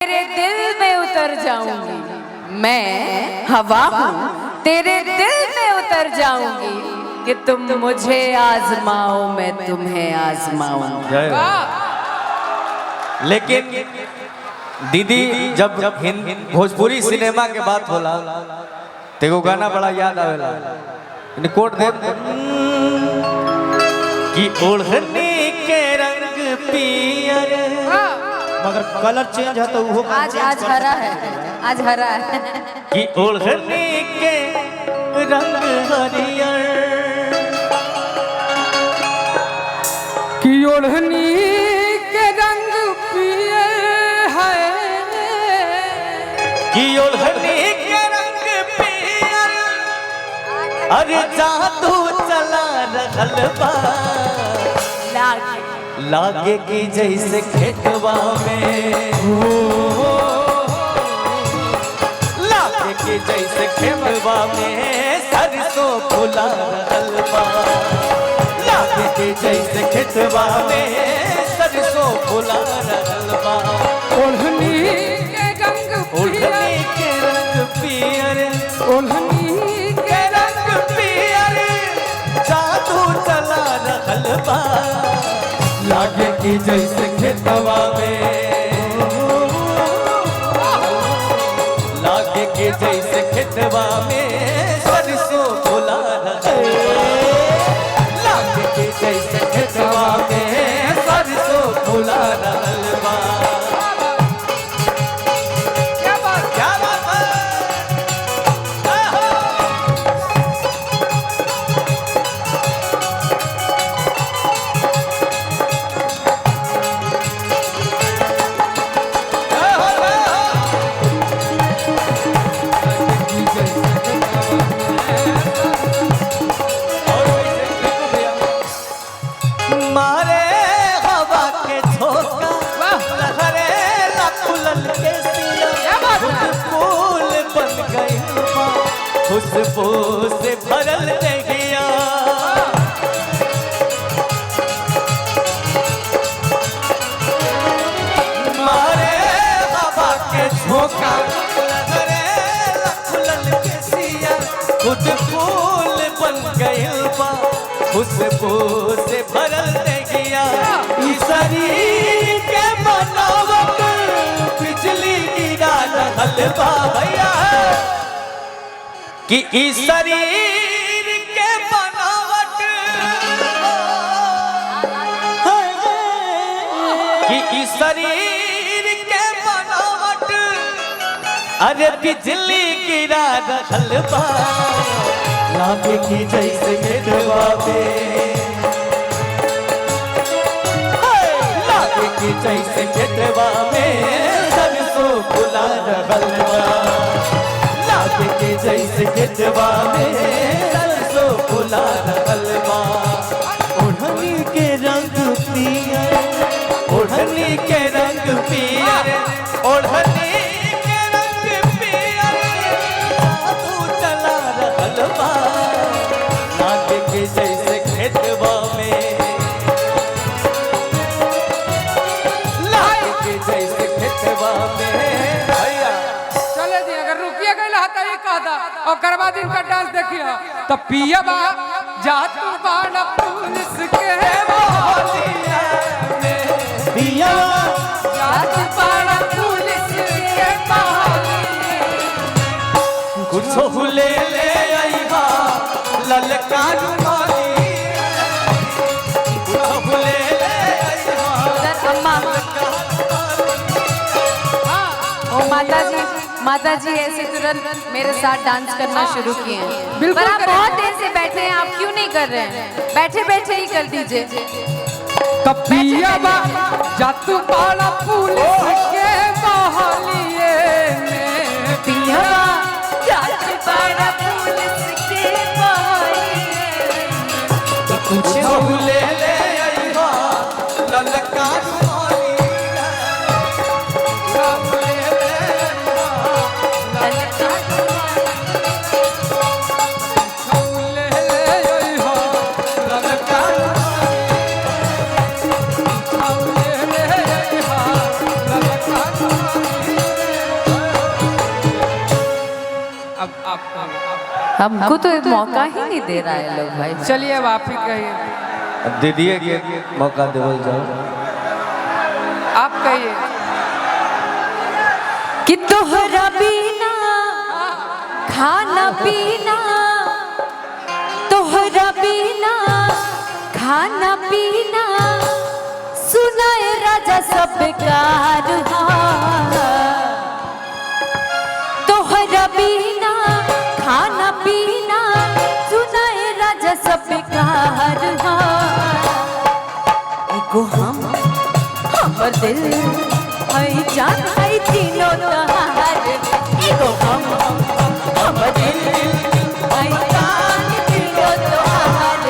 तेरे दिल में उतर जाऊंगी, मैं हवा हूँ, तेरे दिल में उतर जाऊंगी कि तुम मुझे आजमाओ मैं तुम्हें आजमाऊंगा। लेकिन दीदी जब भोजपुरी सिनेमा के बात होला तेको गाना बड़ा याद आवेला। कोट दे कि ओढ़नी के रंग पियर, मगर कलर चेंज है तो वो आज हरा है, आज हरा है कि ओढ़नी के रंग हरियर, कि ओढ़नी के रंग पियर है, कि ओढ़नी के रंग पियर, अरे जादू चला रहल बा, लागे की जैसे खेतवा में, लागे की जैसे खेतवा में सरसों फुला रहल बा, लागे की जैसे खेतवा में सरसों फुला रहल बा। ओढ़नी के रंग ओढ़नी के रंग पियर, ओढ़नी के रंग पियर, जादू चला रहल बा, लागे की जैसे खेतवा में, लागे की जैसे खेतवा में सरसों फुला रहल बा, लागे की जैसे खेतवा में सरसों फुला रहल बा। क्या बात है? मारे हवा के झोंका, लहरे लकुलल के सिया, फूल बन गई खुशबू से भरल देहिया, मारे हवा के झोंका, लहरे लकुलल के सिया, खुद फूल बन गई खुशबू से भरल देहिया, इस शरीर के बनावट बिजली गिरा रहल बा भैया, कि इस शरीर के बनावट, कि इस शरीर के बनावट, अरे बिजली गिरा रहल बा, लागे की जैसे खेतवा में, लागे की जैसे खेतवा में सरसों फुला रहल बा, लागे की जैसे खेतवा में सरसों फुला रहल बा। ओढ़नी के रंग पियर, ओढ़नी के रंग पियर, ओढ़नी के रंग पियर, जादू चला रहल बा, लागे के जैसे खेतवा में, लागे के जैसे खेतवा में भैया। चले दी अगर रुकिए गए तो ये कहता और करवा दिन का डांस देखिए तो पिया बा जातू बाड़ा पुलिस के मोहलिया में, पिया जातू बाड़ा पुलिस के मोहलिया, कुछ ले ले आईबा ललका रुमाली, कुछ ले ले आईबा अम्मा। ओ माता जी ऐसे तुरंत मेरे साथ डांस करना शुरू किए हैं, बिल्कुल पर आप करें। बहुत देर से बैठे हैं, आप क्यों नहीं कर रहे हैं? बैठे बैठे ही कर दीजिए। तो पिया बा जातू बाड़ा पुलिस के मोहलिया में, पिया जातू बाड़ा पुलिस के मोहलिया में, कुछ ले ले आईबा ललका रुमाली, सब ले ले आईबा ले ले हो ललका रुमाली, ले ले हो ललका आप कहिए। हमको तो एक मौका ही नहीं दे रहा है लोग भाई। चलिए अब आप ही कहिए। दीदी के मौका देवल जाओ। आप कहिए। कि तोहरा बिना खाना पीना, तोहरा बिना खाना पीना, सुनाए राजा सब बेकार तोहरा बिना खाना पीना, सुनाए राजा सब बेकार एगो हमर दिल है जान है तीनों तहार, एगो हमर दिल है जान तीनों तहार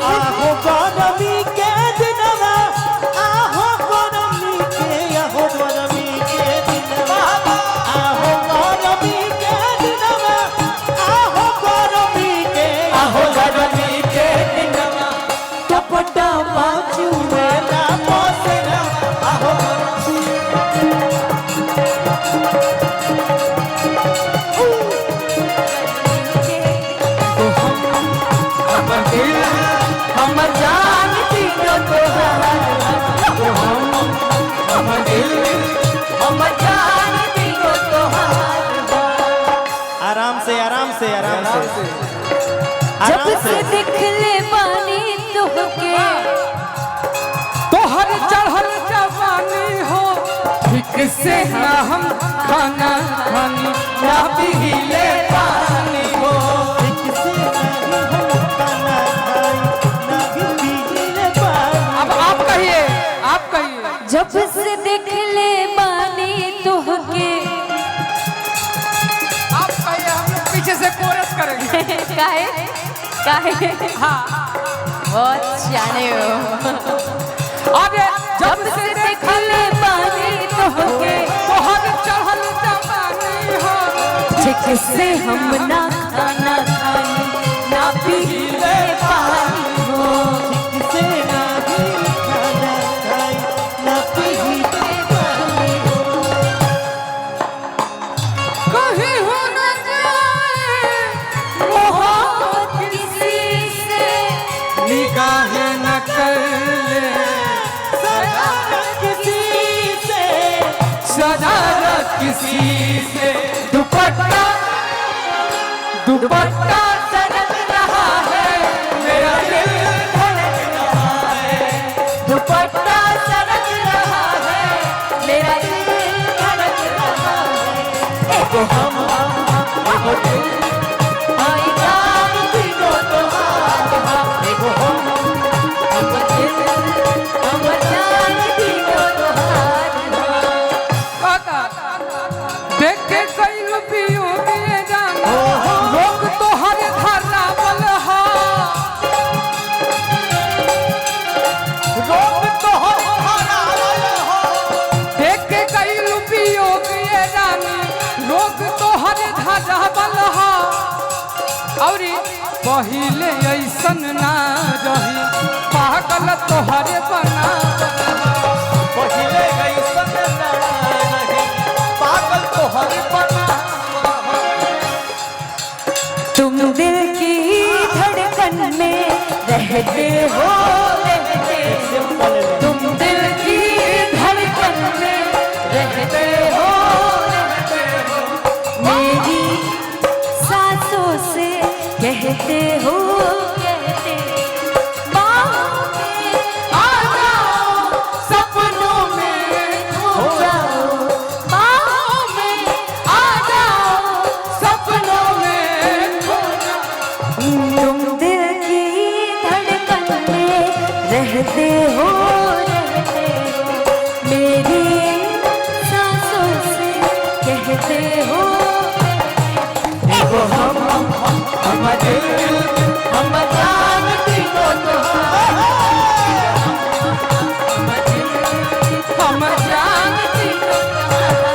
आहो गरमी के दिनवा, आहो गरमी के, आहो गरमी के दिनवा, आहो गरमी के दिनवा, आहो गरमी के, आहो गरमी के दिनवा, टपटा बाजू मेरा पसेना, आहो हमर दिल हमर जान तीनों तोहार, हमर दिल हमर जान तीनों तोहार। आराम से आराम से आराम से जब आराम से दिखले बानी तुहके, तोहर चढ़ल जवानी हो, ठीक से ना हम खाना खानी ना पीले पानी हो। किसी नहीं हम खाना खाई, ना भी पीले पानी। अब आप कहिए, आप कहिए। जब से दिखले बानी तुहके आप कहिए, हम लोग पीछे से कोरस करेंगे। काहे काहे हाँ। बहुत सियाने हो। अब जब से दिखले बानी तुहके, तोहर चढ़ल जवानी हो, ठीक से हम ना खाना खानी ना पीले पानी हो, किसी नहीं खाना खाई, ना पीले पानी हो। कहीं हो न जाए मोहब्बत किसी से निगाहें न कर ले, किसी से शरारत किसी से। दुपट्टा दुपट्टा सरक रहा है, मेरा दिल धड़क रहा है, दुपट्टा सरक रहा है, मेरा दिल धड़क रहा है। एगो एगो दिल आई जान तीनों तोहार, एगो हमर दिल हमर जान तीनों तोहार। पता देख के कई रुपयों दिए जाना, लोग तो हर धरा बलहा, लोग तो हर धरा बलहा। देख के कई रुपयों दिए जाना, लोग तो हर धरा बलहा। और पहिले ऐसन ना रही, पागल तोहरे बना पहिले ऐसन ना रही, पागल तोहर बना। तुम दिल की धड़कन में रहते हो, तुम दिल की धड़कन में रहते हो, मेरी सांसों से कहते हो, बाहों में आ जाओ, सपनों में खो जाओ, बाहों में आ जाओ, सपनों में खो तुम दिल की धड़कन में रहते हो, मेरी सांसों से कहते हो। एगो हमर दिल हमर जान तीनों तोहार, हमर दिल हमर जान तीनों तोहार।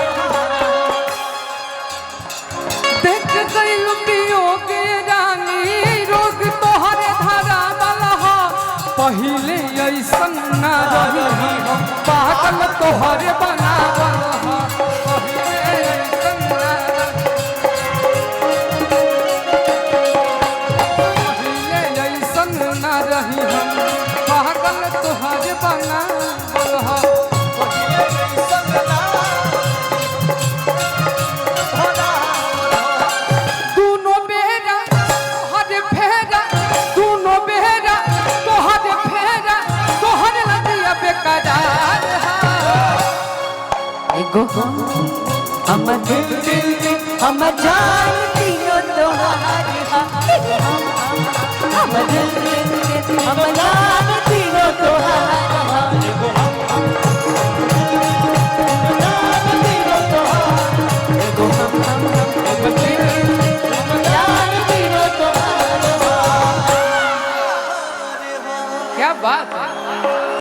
देख गई लुटियों के रानी, रोग तोहरे धरा बलहा। पहिले ऐसन ना रही, पागल तोहरे बना बलहा। ना बोलहा दोनों बेरा तोहर फेरा दोनों बेरा तोहर फेरा तोहर लदिया बेकरार एगो हम दिल हम जान तीनों तोहार हम दिल हम जान तीनों तोहार